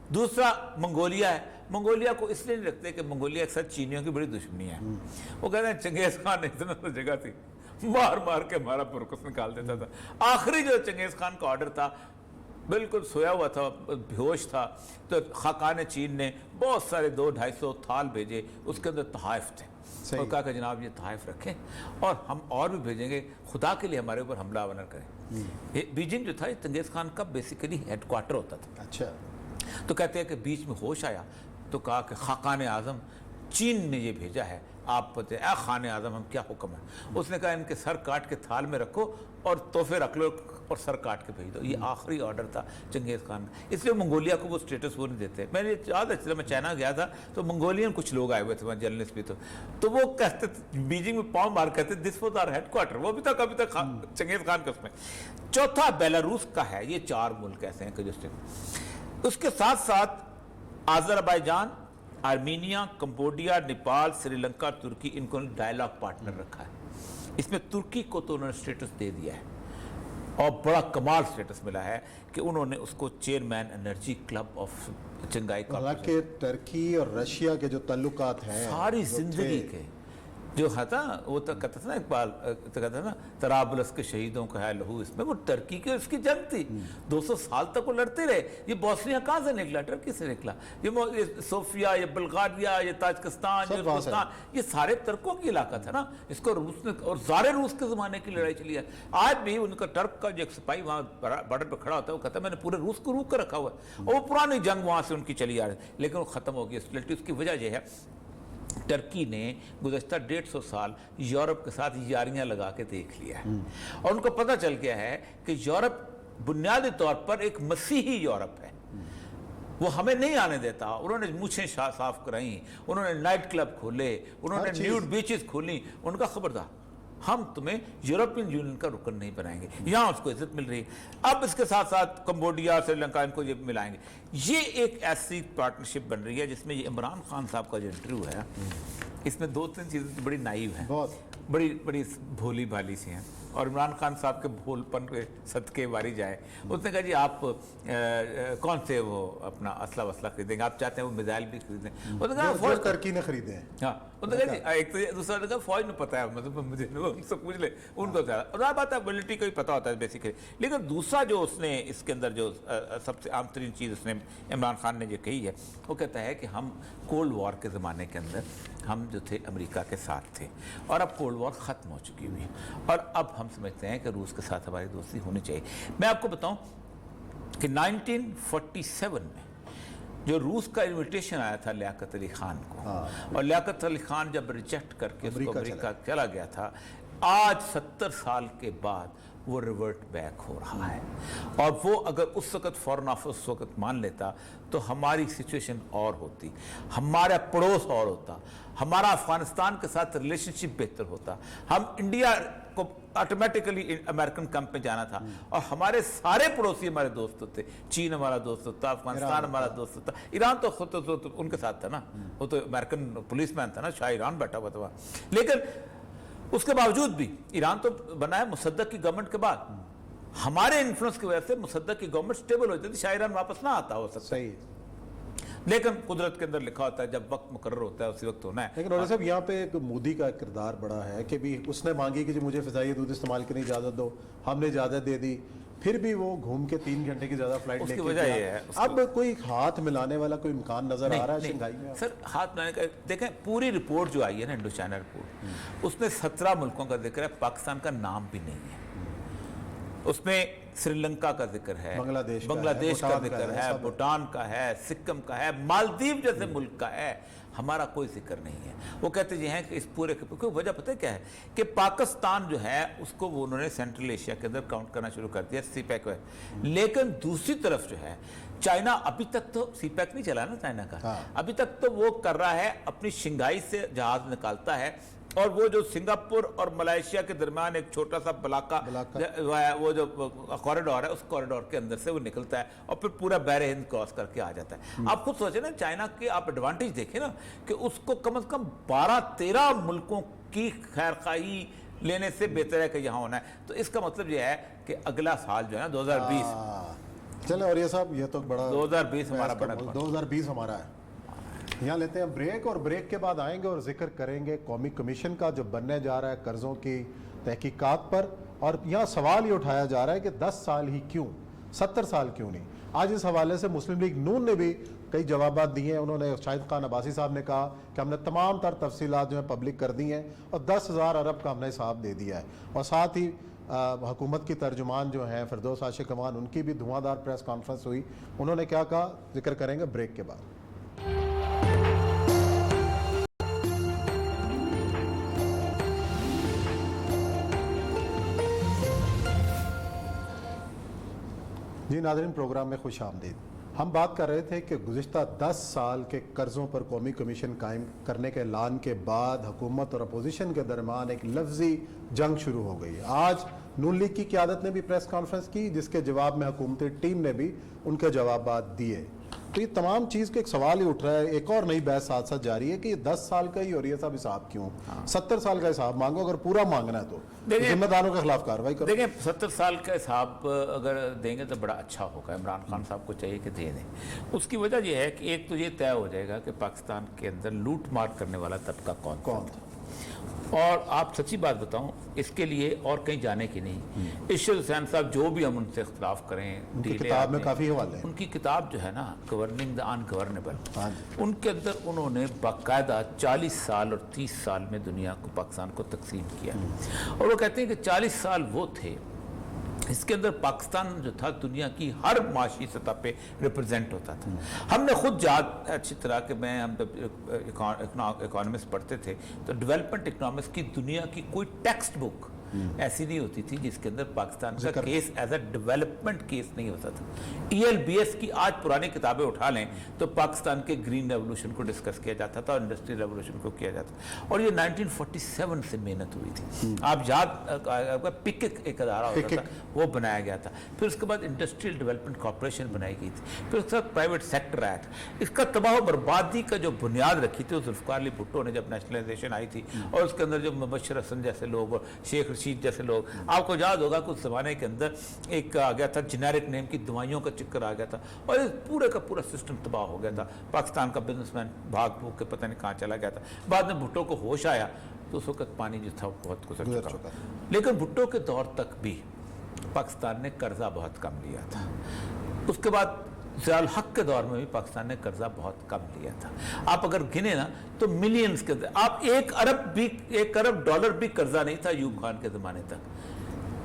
دوسرا منگولیا ہے. منگولیا کو اس لیے نہیں رکھتے کہ منگولیا کے ساتھ چینیوں کی بڑی دشمنی ہے. وہ کہتے ہیں چنگیز خان اتنا تو جگہ تھی, مار مار کے ہمارا پرکس نکال دیتا تھا. آخری جو چنگیز خان کا آرڈر تھا بالکل سویا ہوا تھا, بیہوش تھا, تو خاقان چین نے بہت سارے 200-250 تھال بھیجے, اس کے اندر تحائف تھے. اور کہا کہ جناب یہ تحائف رکھیں اور ہم اور بھی بھیجیں گے, خدا کے لیے ہمارے اوپر حملہ آور کریں. بیجنگ جو تھا یہ چنگیز خان کا بیسیکلی ہیڈ کوارٹر ہوتا تھا. اچھا. تو کہتے ہیں کہ بیچ میں ہوش آیا تو کہا کہ خاقان اعظم چین نے یہ بھیجا ہے, آپ بتائیں اے خان اعظم ہم کیا حکم ہے. اس نے کہا ان کے سر کاٹ کے تھال میں رکھو اور تحفے رکھ لو اور سر کاٹ کے بھیج دو. یہ آخری آرڈر تھا چنگیز خان کا. اس لیے منگولیا کو وہ اسٹیٹس وہ نہیں دیتے. میں نے یاد ہے میں چائنا گیا تھا تو منگولین کچھ لوگ آئے ہوئے تھے, جرنلسٹ بھی تو وہ کہتے بیجنگ میں پاؤں مار کہتے this was our headquarter. وہ بھی تک ابھی تک چنگیز خان کا اس میں. چوتھا بیلاروس کا ہے. یہ 4 ملک ایسے ہیں کہ جو اس کے ساتھ ساتھ آذربائیجان, آرمینیا, کمبوڈیا, نیپال, سری لنکا, ترکی, ان کو ڈائیلاگ پارٹنر رکھا ہے. اس میں ترکی کو تو انہوں نے اسٹیٹس دے دیا ہے اور بڑا کمال اسٹیٹس ملا ہے کہ انہوں نے اس کو چیئرمین انرجی کلب آف چنگائی کا. حالانکہ ترکی اور رشیا کے جو تعلقات ہیں ساری زندگی کے جو تھا وہ تو کہتا تھا نا اقبال, کہتا تھا نا طرابلس کے شہیدوں کا ہے لہو, اس میں وہ ترکی کے اس کی جنگ تھی. 200 سال تک وہ لڑتے رہے. یہ بوسنیا کہاں سے نکلا, ٹرکی سے نکلا. یہ صوفیا, یہ بلغاریہ, یہ تاجکستان, یہ افغانستان, یہ سارے ترکوں کی علاقہ تھا نا. اس کو روس نے, اور سارے روس کے زمانے کی لڑائی چلی ہے. آج بھی ان کا ٹرک کا جو ایک سپاہی وہاں بارڈر پہ کھڑا ہوتا ہے وہ کہتا ہے میں نے پورے روس کو روک کر رکھا ہوا ہے. اور وہ پرانی جنگ وہاں سے ان کی چلی آ رہی ہے لیکن وہ ختم ہو گئی. اس کی وجہ یہ ہے ٹرکی نے گزشتہ 150 سال یورپ کے ساتھ یاریاں لگا کے دیکھ لیا ہے, اور ان کو پتہ چل گیا ہے کہ یورپ بنیادی طور پر ایک مسیحی یورپ ہے, وہ ہمیں نہیں آنے دیتا. انہوں نے مونچھیں صاف کرائیں, انہوں نے نائٹ کلب کھولے, انہوں نے نیوڈ بیچز کھولیں. ان کا خبردار ہم تمہیں یورپین یونین کا رکن نہیں بنائیں گے. یہاں اس کو عزت مل رہی ہے. اب اس کے ساتھ ساتھ کمبوڈیا, سری لنکا, ان کو یہ ملائیں گے. یہ ایک ایسی پارٹنرشپ بن رہی ہے جس میں یہ عمران خان صاحب کا جو انٹرویو ہے اس میں 2-3 چیزیں بڑی نائیو ہیں, بڑی بھولی بھالی سی ہیں. اور عمران خان صاحب کے بھولپن کے صدقے باری جائے. اس نے کہا جی آپ کون سے وہ اپنا اسلحہ خریدیں گے, آپ چاہتے ہیں وہ میزائل بھی خریدیں. اس نے کہا فوج ترکی نے خریدے ہیں. ہاں اس نے کہا جی ایک تو دوسرا نے کہا فوج میں پتہ ہے, مطلب مجھے ان سے پوچھ لے ان کو زیادہ, اور بات ہے ملٹری کو ہی پتہ ہوتا ہے بیسیکلی. لیکن دوسرا جو اس نے اس کے اندر جو سب سے عام ترین چیز اس نے عمران خان نے جو کہی ہے, وہ کہتا ہے کہ ہم کولڈ وار کے زمانے کے اندر ہم جو تھے امریکہ کے ساتھ تھے, اور اب کولڈ وار ختم ہو چکی ہوئی ہے, اور اب ہم سمجھتے ہیں کہ روس کے ساتھ ہماری دوستی ہونی چاہیے. میں آپ کو بتاؤں کہ 1947 میں جو روس کا انویٹیشن آیا تھا لیاقت علی خان کو, اور لیاقت علی خان جب ریجیکٹ کر کے اس کو امریکہ چلا گیا تھا, آج 70 سال کے بعد وہ ریورٹ بیک ہو رہا ہے. اور وہ اگر اس وقت فورن آفس اس وقت مان لیتا تو ہماری سچویشن اور ہوتی, ہمارا پڑوس اور ہوتا, ہمارا افغانستان کے ساتھ ریلیشن شپ بہتر ہوتا, ہم انڈیا کو آٹومیٹکلی امریکن کیمپ میں جانا تھا, اور ہمارے سارے پڑوسی ہمارے دوست ہوتے. چین ہمارا دوست ہوتا, افغانستان ہمارا دوست ہوتا, ایران تو خود تو ان کے ساتھ تھا نا, وہ تو امریکن پولیس مین تھا نا, شاہ ایران بیٹھا ہوا تھا. لیکن اس کے باوجود بھی ایران تو بنا ہے مصدق کی گورنمنٹ کے بعد, ہمارے انفلوئنس کی وجہ سے مصدق کی گورنمنٹ سٹیبل ہو جاتی, شاہ ایران واپس نہ آتا ہو سکتا. صحیح. لیکن قدرت کے اندر لکھا ہوتا ہے جب وقت مقرر ہوتا ہے اسی وقت ہونا ہے. لیکن عمر صاحب یہاں پہ ایک مودی کا کردار بڑا ہے کہ بھی اس نے مانگی کہ مجھے فضائی حدود استعمال کرنے کی اجازت دو, ہم نے اجازت دے دی, پھر بھی وہ گھوم کے 3 گھنٹے کی زیادہ فلائٹ لے کے وجہ یہ ہے اب کوئی ہاتھ ملانے والا کوئی امکان نظر آ رہا ہے شنگھائی میں؟ سر ہاتھ ملانے کا دیکھیں, پوری رپورٹ جو آئی ہے نا انڈو چائنا رپورٹ, اس میں 17 ملکوں کا ذکر ہے, پاکستان کا نام بھی نہیں ہے. اس میں سری لنکا کا ذکر ہے, بنگلہ دیش کا ذکر ہے, بھوٹان کا ہے, سکم کا ہے, مالدیو جیسے ملک کا ہے, ہمارا کوئی ذکر نہیں ہے. وہ کہتے ہیں کہ اس پورے کیونکہ وجہ پتہ کیا ہے کہ پاکستان جو ہے اس کو وہ انہوں نے سینٹرل ایشیا کے اندر کاؤنٹ کرنا شروع کر دیا سی پیک میں. لیکن دوسری طرف جو ہے چائنا ابھی تک تو سی پیک نہیں چلا نا چائنا کا, ابھی تک تو وہ کر رہا ہے اپنی شنگھائی سے جہاز نکالتا ہے, اور وہ جو سنگاپور اور ملائیشیا کے درمیان ایک چھوٹا سا بلاکا وہ جو کوریڈور ہے, اس کوریڈور کے اندر سے وہ نکلتا ہے اور پھر پورا بحر ہند کراس کر کے آ جاتا ہے. آپ خود سوچیں نا, چائنا کی آپ ایڈوانٹیج دیکھیں نا کہ اس کو کم از کم 12-13 ملکوں کی خیر خواہی لینے سے بہتر ہے کہ یہاں ہونا ہے. تو اس کا مطلب یہ ہے کہ اگلا سال جو ہے نا 2020 چلیں, اور یہ صاحب یہ تو بڑا 2020 ہمارا بڑا 2020 ہمارا ہے. یہاں لیتے ہیں بریک, اور بریک کے بعد آئیں گے اور ذکر کریں گے قومی کمیشن کا جو بننے جا رہا ہے قرضوں کی تحقیقات پر. اور یہاں سوال یہ اٹھایا جا رہا ہے کہ 10 سال ہی کیوں, 70 سال کیوں نہیں. آج اس حوالے سے مسلم لیگ نون نے بھی کئی جوابات دیے ہیں. انہوں نے شاہد خان عباسی صاحب نے کہا کہ ہم نے تمام تر تفصیلات جو ہیں پبلک کر دی ہیں, اور 10,000 ارب کا ہم نے حساب دے دیا ہے. اور ساتھ ہی حکومت کی ترجمان جو ہیں فردوس عاشق امان, ان کی بھی دھواں دار پریس کانفرنس ہوئی. انہوں نے کیا کہا, ذکر کریں گے بریک کے بعد. جی ناظرین, پروگرام میں خوش آمدید. ہم بات کر رہے تھے کہ گزشتہ 10 سال کے قرضوں پر قومی کمیشن قائم کرنے کے اعلان کے بعد حکومت اور اپوزیشن کے درمیان ایک لفظی جنگ شروع ہو گئی. آج نون لیگ کی قیادت نے بھی پریس کانفرنس کی, جس کے جواب میں حکومتی ٹیم نے بھی ان کے جوابات دیے. تو یہ تمام چیز کا ایک سوال ہی اٹھ رہا ہے, ایک اور نئی بحث ساتھ ساتھ جاری ہے کہ یہ 10 سال کا ہی, اور یہ سب حساب کیوں؟ 70 سال کا حساب مانگو, اگر پورا مانگنا ہے تو ذمہ داروں کے خلاف کارروائی کرو. دیکھیں 70 سال کا حساب اگر دیں گے تو بڑا اچھا ہوگا. عمران خان صاحب کو چاہیے کہ دے دیں. اس کی وجہ یہ ہے کہ ایک تو یہ طے ہو جائے گا کہ پاکستان کے اندر لوٹ مار کرنے والا طبقہ کون تھا. اور آپ سچی بات بتاؤں, اس کے لیے اور کہیں جانے کی نہیں. ارشد حسین صاحب جو بھی ہم ان سے اختلاف کریں, ان کی کتاب میں کافی حوالے ہیں. ان کی کتاب جو ہے نا گورننگ دا انگورنیبل, ان کے اندر انہوں نے باقاعدہ 40 سال اور 30 سال میں دنیا کو, پاکستان کو تقسیم کیا. اور وہ کہتے ہیں کہ 40 سال وہ تھے اس کے اندر پاکستان جو تھا دنیا کی ہر معاشی سطح پہ ریپرزینٹ ہوتا تھا. ہم نے خود یاد اچھی طرح کہ ہم اکانومکس پڑھتے تھے تو ڈیولپمنٹ اکنامکس کی دنیا کی کوئی ٹیکسٹ بک ایسی نہیں ہوتی تھی جس کے اندر پاکستان کا case as a development case نہیں ہوتا تھا. ELBS کی آج پرانی کتابیں اٹھا لیں تو پاکستان کے گرین ریولوشن کو ڈسکس کیا جاتا تھا اور انڈسٹریل ریولوشن کو کیا جاتا تھا. اور یہ 1947 سے محنت ہوئی تھی. آپ یاد پک ایک ادارہ ہوتا تھا, وہ بنایا گیا تھا. پھر اس کے بعد انڈسٹریل ڈیولپمنٹ کارپوریشن بنائی گئی تھی. پھر اس کے بعد پرائیویٹ سیکٹر ایکٹ. اس کا تباہ و بربادی کا جو بنیاد رکھی تھی وہ ذوالفقار علی بھٹو نے جب نیشنلائزیشن آئی تھی, اور اس کے اندر جو مبشر حسن جیسے لوگ, شیخ रशीद जैसे लोग, आपको याद होगा कुछ ज़माने के अंदर एक आ गया था जेनेरिक नेम की दवाइयों का चक्कर आ गया था और ये पूरे का पूरा सिस्टम तबाह हो गया था। पाकिस्तान का बिजनेसमैन भाग भूग के पता नहीं कहाँ चला गया था। बाद में भुट्टो को होश आया तो उस वक्त पानी जो था बहुत गुजर चुका था। लेकिन भुट्टो के दौर तक भी पाकिस्तान ने कर्जा बहुत कम लिया था। उसके बाद ज़ियाउल हक के दौर में भी पाकिस्तान ने कर्जा बहुत कम लिया था। आप अगर गिने ना तो मिलियंस के, आप $1 अरब डॉलर भी कर्जा नहीं था यूब खान के ज़माने तक।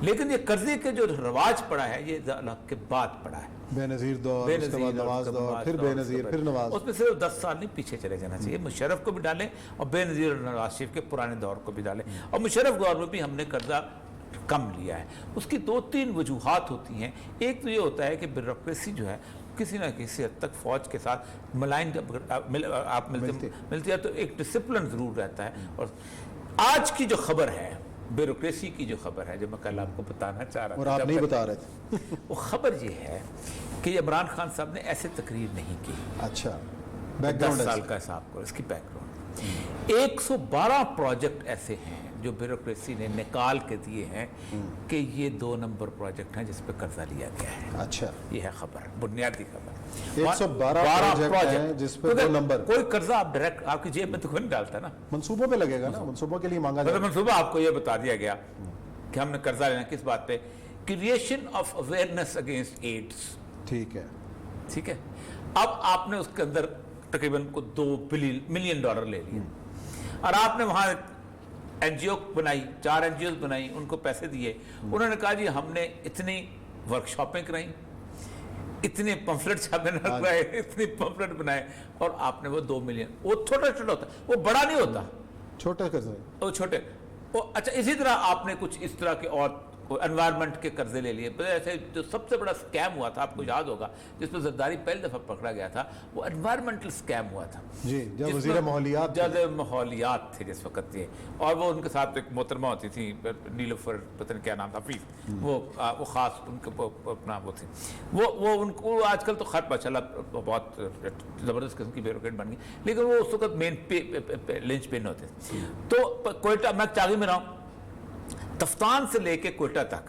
लेकिन ये कर्जे के जो रवाज पड़ा है ये ज़ियाउल हक के बाद पड़ा है। बेनज़ीर दौर, उसके बाद नवाज दौर, फिर बेनज़ीर, फिर नवाज। उसमें सिर्फ 10 साल नहीं पीछे चले जाना चाहिए। मुशर्रफ को भी डालें और बेनज़ीर और नवाज शरीफ के पुराने दौर को भी डालें। और मुशर्रफ दौर में भी हमने कर्जा कम लिया है। उसकी 2-3 वजूहात होती हैं। एक तो ये होता है कि ब्यूरोक्रेसी जो है किसी ना किसी हद तक फौज के साथ मलाइन आप मिलती है तो एक डिसिप्लिन ज़रूर रहता है। और आज की जो खबर है, ब्यूरोक्रेसी की जो खबर है, जो मैं कल आपको बताना चाह रहा था और आप नहीं बता रहे थे वो खबर ये है कि इमरान खान साहब ने ऐसे तकरीर नहीं की। अच्छा, 10 साल का हिसाब करो इसकी बैकग्राउंड। 112 प्रोजेक्ट ऐसे हैं जो ब्यूरोक्रेसी ने निकाल के दिए हैं कि ये 2 नंबर प्रोजेक्ट हैं जिस पे कर्जा लिया गया है। अच्छा, ये है खबर, बुनियादी खबर। 112 प्रोजेक्ट हैं जिस पे 2 नंबर। कोई कर्जा आप डायरेक्ट आपकी जेब में तो कोई नहीं डालता ना, मंसूबों पे लगेगा ना, मंसूबों के लिए मांगा जाएगा। मंसूबा आपको ये बता दिया गया कि हमने कर्जा लेना किस बात पे, creation of awareness against AIDS. ठीक है, ठीक है। अब आपने उसके अंदर तकरीबन को $2 मिलियन ले लिए और आपने वहां एनजीओ बनाई, 4 एनजीओ बनाई, उनको पैसे दिए। उन्होंने कहा जी हमने इतनी वर्कशॉपें कराई, इतने पंफलेट छापे लगाए, इतने पंफलेट बनाए और आपने वो 2 मिलियन, वो छोटा छोटा होता, वो बड़ा नहीं होता, छोटा कर्जा, वो छोटे वो। अच्छा, इसी तरह आपने कुछ इस तरह के और एनवायरनमेंट के कर्जे ले लिए। ऐसे जो सबसे बड़ा स्कैम हुआ था आपको याद होगा जिसमें जरदारी पहली दफा पकड़ा गया था, वो एनवायरमेंटल स्कैम हुआ था जी, जब वज़ीर माहौलियात थे जिस वक्त ये, और वो उनके साथ एक मोहतरमा होती थी नीलूफर, पता नहीं क्या नाम था, हफीज, वो खास उनके अपना वो थी, वो उनको आजकल तो खैर माशाल्लाह बहुत ज़बरदस्त किस्म की ब्यूरोक्रेट बन गई, लेकिन वो उस वक्त मेन लिंच पिन होते थे। तो कोयटा, मैं चागी में रहा हूँ, तफ्तान से लेके कोयटा तक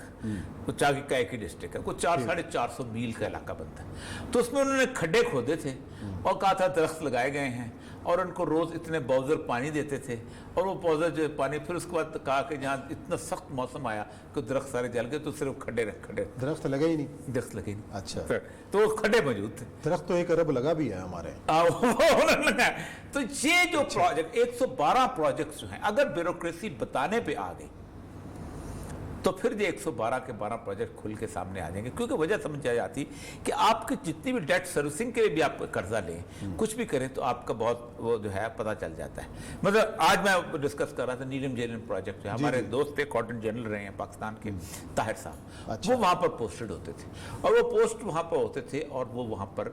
वो चागी का एक ही डिस्ट्रिक्ट है, कुछ 400-450 मील का इलाका बनता है। तो उसमें उन्होंने खड्डे खोदे थे और कहा था दरख्त लगाए गए हैं और उनको रोज इतने बाउजर पानी देते थे और वो बाउजर जो पानी, फिर उसके बाद कहा कि जहाँ इतना सख्त मौसम आया कि दरख्त सारे जल गए तो सिर्फ खड्डे दरख्त लगे ही नहीं, दरख्त लगे नहीं। अच्छा, तो वो खड्डे मौजूद थे। दरख्त तो 1 अरब लगा भी है हमारे। तो ये जो प्रोजेक्ट 112 प्रोजेक्ट जो हैं, अगर ब्यूरोक्रेसी बताने पे आ गई तो फिर ये 112 के 12 प्रोजेक्ट खुल के सामने आ जाएंगे। क्योंकि वजह समझ आ जाती कि आपकी जितनी भी डेट सर्विसिंग के लिए भी आप कर्जा लें, कुछ भी करें तो आपका बहुत वो जो है पता चल जाता है। मतलब आज मैं डिस्कस कर रहा था नीलम जेलन प्रोजेक्ट जो हमारे दोस्त थे, कॉटन जनरल रहे हैं पाकिस्तान के ताहिर साहब, अच्छा। वो वहाँ पर पोस्टेड होते थे और वो पोस्ट वहाँ पर होते थे और वो वहाँ पर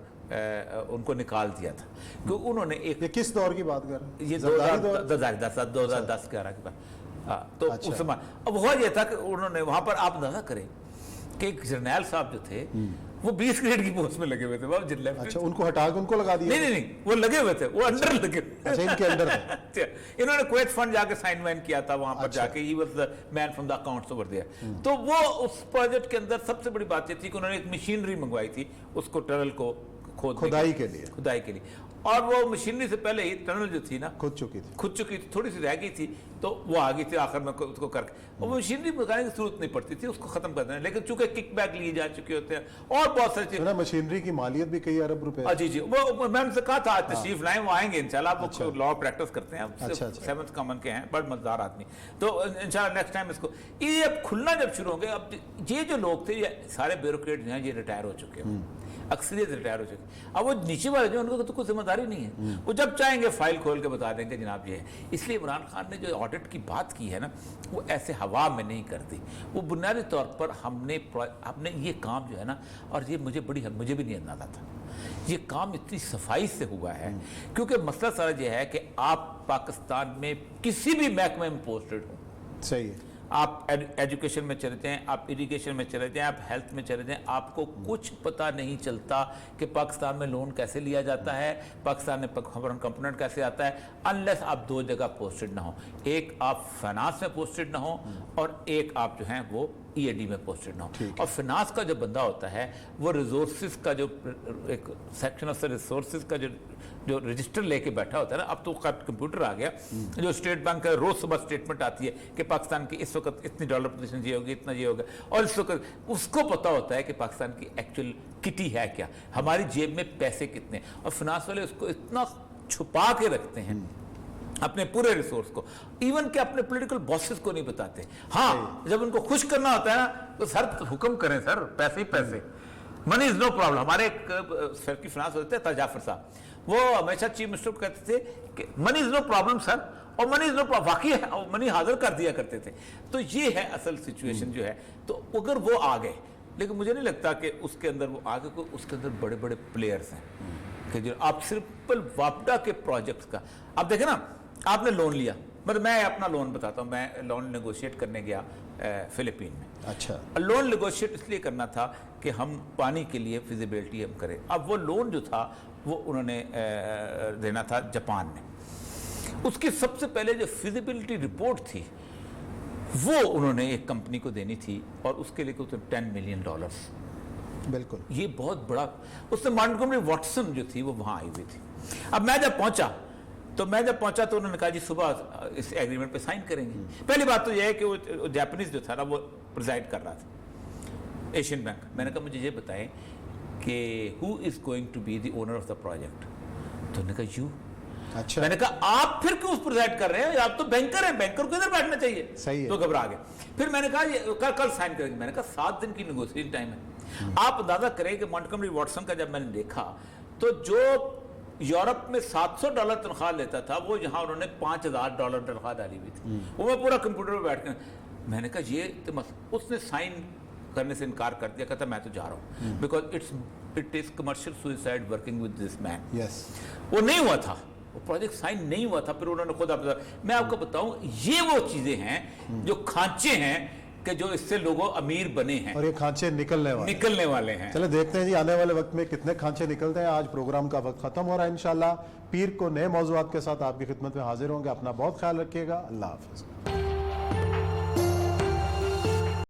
उनको निकाल दिया था क्योंकि उन्होंने एक, ये किस दौर की बात कर रहे हैं? ये 2010-2011 के बाद। तो अच्छा। उस समय अब हुआ ये था कि उन्होंने वहां पर, आप अंदाजा करें कि एक जर्नैल साहब जो थे वो 20 ग्रेड की पोस्ट में लगे हुए थे, वो जनरल। अच्छा, उनको हटा के उनको लगा दिया? नहीं, वो लगे हुए थे, वो अंडर लगे। अच्छा, इनके अंडर थे। इन्होंने कुवैत फंड जाके साइन वाइन किया था वहां पर, अच्छा। जाके ही was the man from the accounts over there. तो वो उस प्रोजेक्ट के अंदर सबसे बड़ी बात ये थी कि उन्होंने एक मशीनरी मंगवाई थी उसको टनल को खुदाई के लिए, और वो मशीनरी से पहले ही टनल जो थी ना खुद चुकी थी, थोड़ी सी रह गई थी, तो वो आ गई थी आखिर में उसको करके। और वो मशीनरी लगाने की जरूरत नहीं पड़ती थी उसको खत्म कर देना, लेकिन चूंकि किक बैक लिए जा चुके होते हैं और बहुत सारी चीजें। मशीनरी की मालियत भी कई अरब रुपए। जी, वो मैं उनसे कहा था तशरीफ लाएं, वो आएंगे इंशाल्लाह, वो लॉ प्रैक्टिस करते हैं, 7th कॉमन के हैं, बड़ा मजेदार आदमी। तो इंशाल्लाह नेक्स्ट टाइम इसको, ये अब खुलना जब शुरू होंगे, अब ये जो लोग थे ये सारे ब्यूरोक्रेट जो हैं ये रिटायर हो चुके हैं, अक्सरियत रिटायर हो चुके। अब वो नीचे वाले जो उनको तो कोई जिम्मेदारी नहीं है, वो जब चाहेंगे फाइल खोल के बता देंगे जनाब ये है। इसलिए इमरान खान ने जो ऑडिट की बात की है ना, वो ऐसे हवा में नहीं करती, वो बुनियादी तौर पर हमने ये काम जो है ना, और ये मुझे भी नहीं अंदाजा था, ये काम इतनी सफाई से हुआ है। क्योंकि मसला सारा ये है कि आप पाकिस्तान में किसी भी महकमे में पोस्टेड हो, सही है, آپ ایجوکیشن میں چلے جائیں, آپ اریگیشن میں چلے جائیں, آپ ہیلتھ میں چلے جائیں, آپ کو کچھ پتہ نہیں چلتا کہ پاکستان میں لون کیسے لیا جاتا ہے, پاکستان میں فورن کمپوننٹ کیسے آتا ہے, انلیس آپ دو جگہ پوسٹڈ نہ ہوں. ایک آپ فائنانس میں پوسٹڈ نہ ہوں اور ایک آپ جو ہیں وہ ای اے ڈی میں پوسٹڈ نہ ہوں. اور فائنانس کا جو بندہ ہوتا ہے وہ ریسورسز کا جو ایک سیکشن آف ریسورسز کا جو رجسٹر لے کے بیٹھا ہوتا ہے نا, اب تو کمپیوٹر آ گیا, جو اسٹیٹ بینک کا روز صبح اسٹیٹمنٹ آتی ہے کہ پاکستان کی اس وقت اتنی ڈالر پوزیشن یہ ہوگی, اتنا یہ ہوگا, اور اس وقت اس کو پتا ہوتا ہے کہ پاکستان کی ایکچوئل کٹی ہے کیا, ہماری جیب میں پیسے کتنے, اور فائنانس والے اس کو اتنا چھپا کے رکھتے ہیں اپنے پورے ریسورس کو, ایون کہ اپنے پولیٹیکل باسز کو نہیں بتاتے. ہاں جب ان کو خوش کرنا ہوتا ہے نا تو سر حکم کریں سر, پیسے ہی پیسے, منی از نو پرابلم. ہمارے ایک سر کی فائنانس ہوتے تھے جعفر صاحب, وہ ہمیشہ چیف منسٹر کو کہتے تھے کہ منی از نو پرابلم سر, اور منی از نو پرابلم, واقعی ہے منی حاضر کر دیا کرتے تھے. تو یہ ہے اصل سچویشن جو ہے. تو اگر وہ آ گئے, لیکن مجھے نہیں لگتا کہ اس کے اندر وہ آگے کو اس کے اندر بڑے بڑے پلیئرز ہیں کہ جو آپ صرف واپڈا کے پروجیکٹس کا آپ دیکھیں نا, آپ نے لون لیا, مطلب میں اپنا لون بتاتا ہوں, میں لون نیگوشیٹ کرنے گیا فلپین میں. اچھا, لون نیگوشیٹ اس لیے کرنا تھا کہ ہم پانی کے لیے فیزیبلٹی ہم کریں. اب وہ لون جو تھا وہ انہوں نے دینا تھا جاپان میں. اس کی سب سے پہلے جو فیزیبلٹی رپورٹ تھی وہ انہوں نے ایک کمپنی کو دینی تھی, اور اس کے لیے $10 ملین. بالکل یہ بہت بڑا. اس میں مانٹگومری واٹسن جو تھی وہ وہاں آئی ہوئی تھی. اب میں جب پہنچا تو انہوں نے کہا جی صبح اس ایگریمنٹ پہ سائن کریں گے. پہلی بات تو یہ ہے کہ وہ جاپنیز جو تھا نا وہ پریزائڈ کر رہا تھا ایشین بینک. میں نے کہا مجھے یہ بتائیں کہ who is going to be the owner of the project. تو انہوں نے کہا یو. اچھا, میں نے کہا آپ پھر کیوں پریزائڈ کر رہے ہیں, آپ تو بینکر ہیں, بینکر کو ادھر بیٹھنا چاہیے. صحیح ہے. تو گھبرا گئے. پھر میں نے کہا یہ کل سائن کریں گے. میں نے کہا 7 دن کی نیگوشیشن ٹائم ہے. آپ اندازہ کریں کہ مانٹگومری واٹسن کا جب میں نے دیکھا تو جو یورپ میں $700 تنخواہ لیتا تھا وہ یہاں انہوں نے $5,000 تنخواہ ڈالی ہوئی تھی. وہ میں پورا کمپیوٹر پہ بیٹھ کے میں نے کہا یہ اس نے سائن کرنے سے انکار کر دیا, کہتا میں تو جا رہا ہوں because it is commercial suicide working with this man. Yes, وہ نہیں ہوا تھا, وہ پروجیکٹ سائن نہیں ہوا تھا. پھر انہوں نے خود میں آپ کو بتاؤں یہ وہ چیزیں ہیں جو کھانچے ہیں کہ جو اس سے لوگوں امیر بنے ہیں, اور یہ کھانچے نکلنے والے ہیں. چلے دیکھتے ہیں جی آنے والے وقت میں کتنے کھانچے نکلتے ہیں. آج پروگرام کا وقت ختم ہو رہا ہے. انشاءاللہ پیر کو نئے موضوعات کے ساتھ آپ کی خدمت میں حاضر ہوں گے. اپنا بہت خیال رکھیے گا. اللہ حافظ.